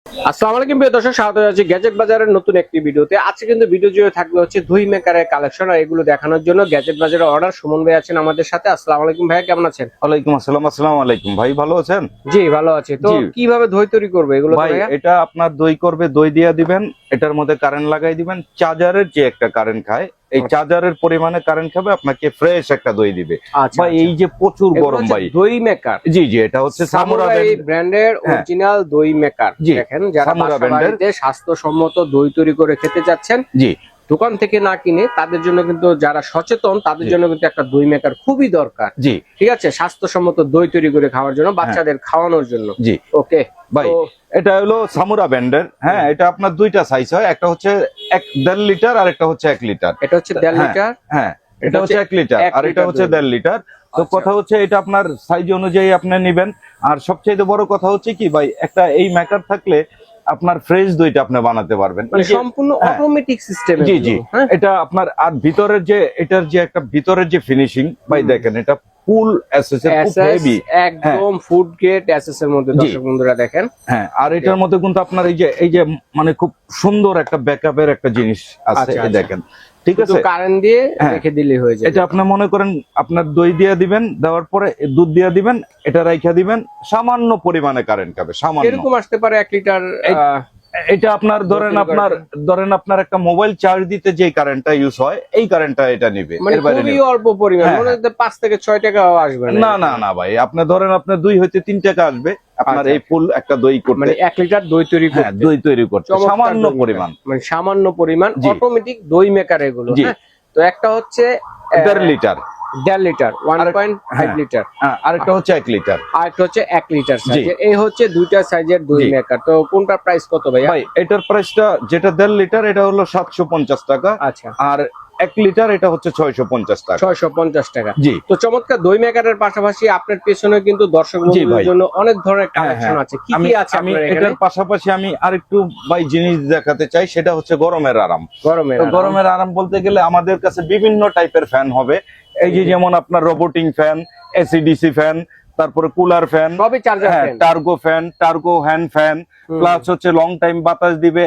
আসসালামু আলাইকুম প্রিয় দর্শক, স্বাগত জানাচ্ছি গ্যাজেট বাজারের নতুন একটি ভিডিওতে। আজকে কিন্তু ভিডিও জুড়ে থাকবে হচ্ছে দুই মেকারের কালেকশন, আর এগুলো দেখানোর জন্য গ্যাজেট বাজারের অর্ডার সুমন ভাই আছেন আমাদের সাথে। আসসালামু আলাইকুম ভাই, কেমন আছেন? ওয়ালাইকুম আসসালাম। আসসালামু আলাইকুম ভাই, ভালো আছেন? জি ভালো আছি। তো কিভাবে দই তৈরি করবে এগুলো? ভাই এটা আপনার দই করবে, দই দিয়ে দিবেন, এটার মধ্যে কারেন্ট লাগাই দিবেন। চার্জারের যে একটা কারেন্ট খায়, এই চার্জারের পরিমাণে কারেন্ট খাবে, আপনাকে ফ্রেশ একটা দই দিবে। ভাই এই যে প্রচুর গরম ভাই, দই মেকার। জি জি, এটা হচ্ছে সামুরাই ব্র্যান্ডের অরিজিনাল দই মেকার। দেখেন, যারা বাড়িতে স্বাস্থ্যসম্মত দই তৈরি করে খেতে চাচ্ছেন, জি দোকান থেকে না কিনে, তাদের জন্য কিন্তু, যারা সচেতন তাদের জন্য কিন্তু একটা দই মেকার খুবই দরকার। জি ঠিক আছে, স্বাস্থ্যসম্মত দই তৈরি করে খাওয়ার জন্য, বাচ্চাদের খাওয়ানোর জন্য। জি ওকে ভাই, এটা হলো সামুরা ব্র্যান্ডের। হ্যাঁ, এটা আপনার দুইটা সাইজ হয়, একটা হচ্ছে 1.5 লিটার আর একটা হচ্ছে 1 লিটার। এটা হচ্ছে 1.5 লিটার। হ্যাঁ, এটা হচ্ছে 1 লিটার আর এটা হচ্ছে 1.5 লিটার। তো কথা হচ্ছে এটা আপনার সাইজ অনুযায়ী আপনি নেবেন। আর সবচেয়ে বড় কথা হচ্ছে কি ভাই, একটা এই মেকার থাকলে আপনার ফ্রেশ দইটা আপনি বানাতে পারবেন, মানে সম্পূর্ণ অটোমেটিক সিস্টেম। জি জি, এটা আপনার আর ভিতরের যে এটার যে একটা ভিতরের যে ফিনিশিং ভাই, দেখেন এটা ফুল এসএস এর, খুব হেভি, একদম ফুড গ্রেড এসএস এর মধ্যে। দর্শক বন্ধুরা দেখেন, হ্যাঁ। আর এটার মধ্যে কিন্তু আপনার এই যে মানে খুব সুন্দর একটা ব্যাকআপের একটা জিনিস আছে, এই দেখেন। ঠিক আছে, কারেন্ট দিয়ে রেখে দিলে হয়ে যায়। এটা আপনি মনে করেন আপনার দই দিয়ে দিবেন, দেওয়ার পরে দুধ দিয়ে দিবেন, এটা রাইখা দিবেন, সামান্য পরিমাণে কারেন্ট খাবে, সামান্য। এরকম আসতে পারে 1 লিটার। এটা আপনার ধরেন আপনার একটা মোবাইল চার্জ দিতে যে কারেন্টটা ইউজ হয়, এই কারেন্টটা এটা নিবে। মানে খুবই অল্প পরিমাণ, মনে হয় 5 থেকে 6 টাকা আসবে না। না না ভাই, আপনি ধরেন আপনার 2 হইতে 3 টাকা আসবে আপনার এই ফুল একটা দই করতে, মানে 1 লিটার দই তৈরি করতে। দই তৈরি করতে সামান্য পরিমাণ, মানে সামান্য পরিমাণ অটোমেটিক দই মেকার এগুলো। হ্যাঁ, তো একটা হচ্ছে 1.5 লিটার, 1.5 লিটার, 1.5 লিটার, আরেকটা হচ্ছে 1 লিটার, আরেকটা হচ্ছে 1 লিটার সাইজের। এই হচ্ছে দুইটা সাইজের দই মেকার। তো কোনটার প্রাইস কত ভাই? ভাই এটার প্রাইসটা, যেটা 1.5 লিটার এটা হলো 750 টাকা। আচ্ছা। আর 1 লিটার এটা হচ্ছে 650 টাকা। 650 টাকা। জি। তো চমৎকার দই মেকারের পাশাপাশি আপনার পেছনে কিন্তু দর্শক বন্ধুদের জন্য অনেক ধরনের কালেকশন আছে। কি কি আছে? আমি এটার পাশাপাশি আমি আরেকটু ভাই জিনিস দেখাতে চাই, সেটা হচ্ছে গরমের আরাম। গরমের আরাম বলতে গেলে আমাদের কাছে বিভিন্ন টাইপের ফ্যান হবে। এই যে যেমন আপনার রোবোটিং ফ্যান, এসিডিসি ফ্যান, তারপরে cooler fan, turbo fan, turbo hand fan, plus হচ্ছে লং টাইম বাতাস দিবে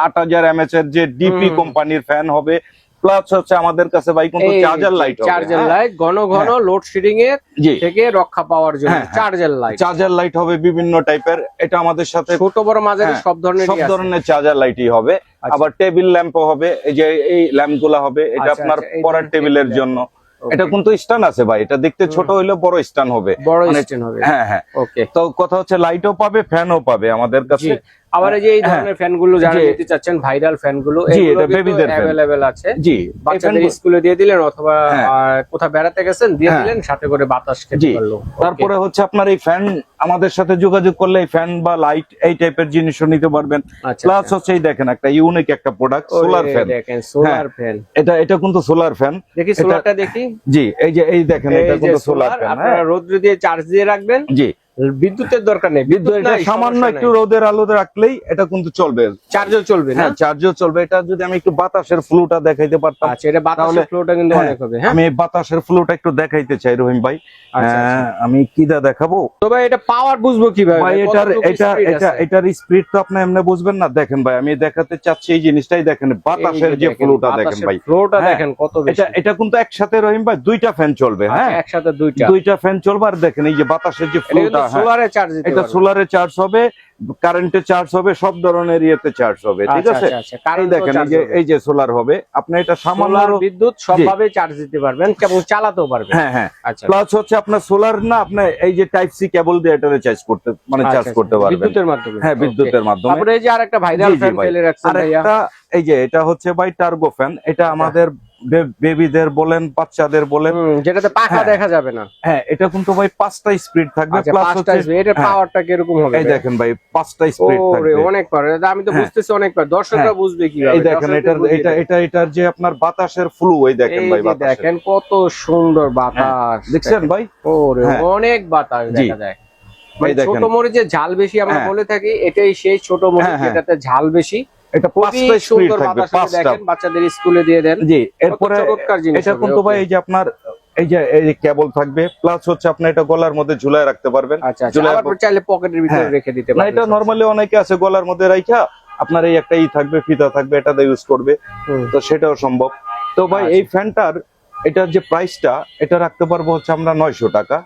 8000 mAh এর যে ডিপি কোম্পানির ফ্যান হবে। প্লাস হচ্ছে আমাদের কাছে ভাই কিন্তু চার্জার লাইট হবে। চার্জার লাইট ঘন ঘন লোডশেডিং এর থেকে রক্ষা পাওয়ার জন্য চার্জার লাইট হবে বিভিন্ন টাইপের। এটা আমাদের সাথে ছোট বড় মাঝারি সব ধরনের চার্জার লাইটই হবে। আবার টেবিল ল্যাম্পও হবে, এই যে এই ল্যাম্প গুলা হবে, এটা আপনার পড়ার টেবিলের জন্য। এটা কিন্তু স্ট্যান্ড আছে ভাই, এটা দেখতে ছোট হইলে বড় স্ট্যান্ড হবে, হ্যাঁ হ্যাঁ। ওকে, তো কথা হচ্ছে লাইটও পাবে, ফ্যানও পাবে আমাদের কাছে। আবার এই যে এই ধরনের ফ্যানগুলো যারা নিতে চাচ্ছেন, ভাইরাল ফ্যানগুলো, এগুলো বেবিদের अवेलेबल আছে। জি, বাচ্চাদের স্কুলে দিয়ে দিলেন, অথবা কোথাও বেড়াতে গেছেন দিয়ে দিলেন, সাথে করে বাতাস খেতে পারলো। তারপরে হচ্ছে আপনার এই ফ্যান আমাদের সাথে যোগাযোগ করলে এই ফ্যান বা লাইট এই টাইপের জিনিসও নিতে পারবেন। প্লাস হচ্ছে এই দেখেন একটা ইউনিক একটা প্রোডাক্ট, সোলার ফ্যান। দেখেন সোলার ফ্যান, এটা কিন্তু সোলার ফ্যান। দেখি সোলারটা দেখি। জি, এই দেখেন, এটা কিন্তু সোলার ফ্যান। আপনারা রোদ দিয়ে চার্জ দিয়ে রাখবেন। জি, বিদ্যুতের দরকার নেই, সামান্য একটু রোদের আলোতে রাখলেই এটা কিন্তু চলবে, চার্জও চলবে। হ্যাঁ, চার্জও চলবে। এটা যদি আমি একটু বাতাসের ফ্লোটা দেখাইতে পারতাম। আচ্ছা, এটা বাতাসের ফ্লোটা কিন্তু অনেক হবে। হ্যাঁ, আমি বাতাসের ফ্লোটা একটু দেখাইতে চাই রহিম ভাই। আমি কিটা দেখাবো তো ভাই? এটা পাওয়ার বুঝবো কিভাবে ভাই? এটার স্পিড তো আপনি এমনি বুঝবেন না। দেখেন ভাই, আমি দেখাতে চাচ্ছি এই জিনিসটাই দেখেন, বাতাসের যে ফ্লোটা দেখেন ভাই, ফ্লোটা দেখেন কত বেশি। এটা কিন্তু একসাথে রহিম ভাই 2টা ফ্যান চলবে। হ্যাঁ, একসাথে 2টা ফ্যান চলবে। আর দেখেন এই যে বাতাসের যে ফ্লোটা, সোলারে চার্জ, এটা সোলারে চার্জ হবে, কারেন্টে চার্জ হবে, সব ধরনের ইয়েতে চার্জ হবে। ঠিক আছে, দেখেন এই যে সোলার হবে, আপনি এটা সামান্য বিদ্যুৎ সবভাবে চার্জ দিতে পারবেন, কেবল চালাতেও পারবেন। হ্যাঁ হ্যাঁ। প্লাস হচ্ছে আপনার সোলার না, আপনি এই যে টাইপ সি কেবল দিয়ে এটা চার্জ করতে পারবেন বিদ্যুতের মাধ্যমে। হ্যাঁ, বিদ্যুতের মাধ্যমে। তারপরে এই যে আরেকটা ভাইরাল ফ্যান ফেলে রাখছেন ভাইয়া, এই যে এটা হচ্ছে ভাই টার্বো ফ্যান। এটা আমাদের বেবিদের বলেন, বাচ্চাদের বলেন, যেটাতে পাখা দেখা যাবে না। হ্যাঁ, এটা কিন্তু ভাই 5টা স্পিড থাকবে। প্লাস হচ্ছে এটার পাওয়ারটা কিরকম হবে? এই দেখেন ভাই 5টা স্পিড থাকবে। অনেক পাওয়ার, আমি তো বুঝতেছি অনেক পাওয়ার। দর্শকরা বুঝবে কিভাবে? এই দেখেন এটার যে আপনার বাতাসের ফ্লো, এই দেখেন ভাই, দেখেন কত সুন্দর বাতাস দেখছেন ভাই? ওরে অনেক বাতাস দেখা যায়। ছোট মরিচের ঝাল বেশি আমরা বলে থাকি, এটাই সেই ছোট মরিচ যেটাতে ঝাল বেশি। এটা 5টা স্পিড থাকবে, 5টা। বাচ্চাদের স্কুলে দিয়ে দেন। জি, এরপরে এটা কিন্তু ভাই এই যে আপনার এই যে কেবল থাকবে, প্লাস হচ্ছে আপনি এটা গলার মধ্যে ঝুলায় রাখতে পারবেন। আচ্ছা, আবার চাইলে পকেটের ভিতরে রেখে দিতে পারবেন। এটা নরমালি অনেকে আছে গলার মধ্যে রাখা আপনার এই একটা থাকবে, ফিতা থাকবে, এটাতে ইউজ করবে, তো সেটাও সম্ভব। তো ভাই এই ফ্যানটার এটার যে প্রাইসটা, এটা রাখতে পারবো হচ্ছে আমরা 900 টাকা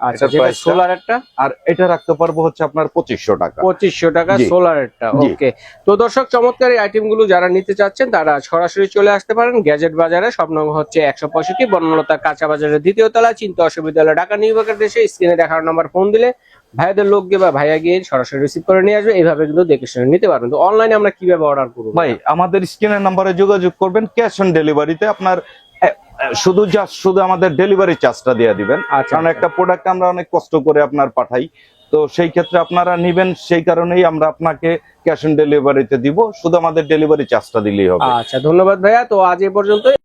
সোলারেরটা, আর এটা রাখতে পারবো হচ্ছে আপনার 2500 টাকা। 2500 টাকা সোলারেরটা। ওকে, তো দর্শক চমৎকার এই আইটেম গুলো যারা নিতে চাচ্ছেন তারা সরাসরি চলে আসতে পারেন গ্যাজেট বাজারে। সব নং হচ্ছে 165 বনলতা কাঁচা বাজারের 2য় তলায়। চিন্তা অসুবিধা হলে ঢাকা নিউ মার্কেট এসে স্ক্রিনে দেখার নাম্বার ফোন দিলে ভাইয়াদের লোক গিয়ে বা ভাইয়া গিয়ে সরাসরি রিসিভ করে নিয়ে আসবে। এইভাবে কিন্তু দেখে শুনে নিতে পারবেন। তো অনলাইনে আমরা কিভাবে অর্ডার করবো? ভাই আমাদের স্ক্রিনের নাম্বারে যোগাযোগ করবেন, ক্যাশ অন ডেলিভারিতে আপনার শুধু আমাদের ডেলিভারি চার্জটা দিয়ে দিবেন। কারণ একটা প্রোডাক্ট আমরা অনেক কষ্ট করে আপনার পাঠাই, তো সেই ক্ষেত্রে আপনারা নিবেন, সেই কারণেই আমরা আপনাকে ক্যাশ অন ডেলিভারিতে দিব, শুধু আমাদের ডেলিভারি চার্জটা দিলেই হবে। আচ্ছা, ধন্যবাদ ভাইয়া। তো আজ এই পর্যন্তই।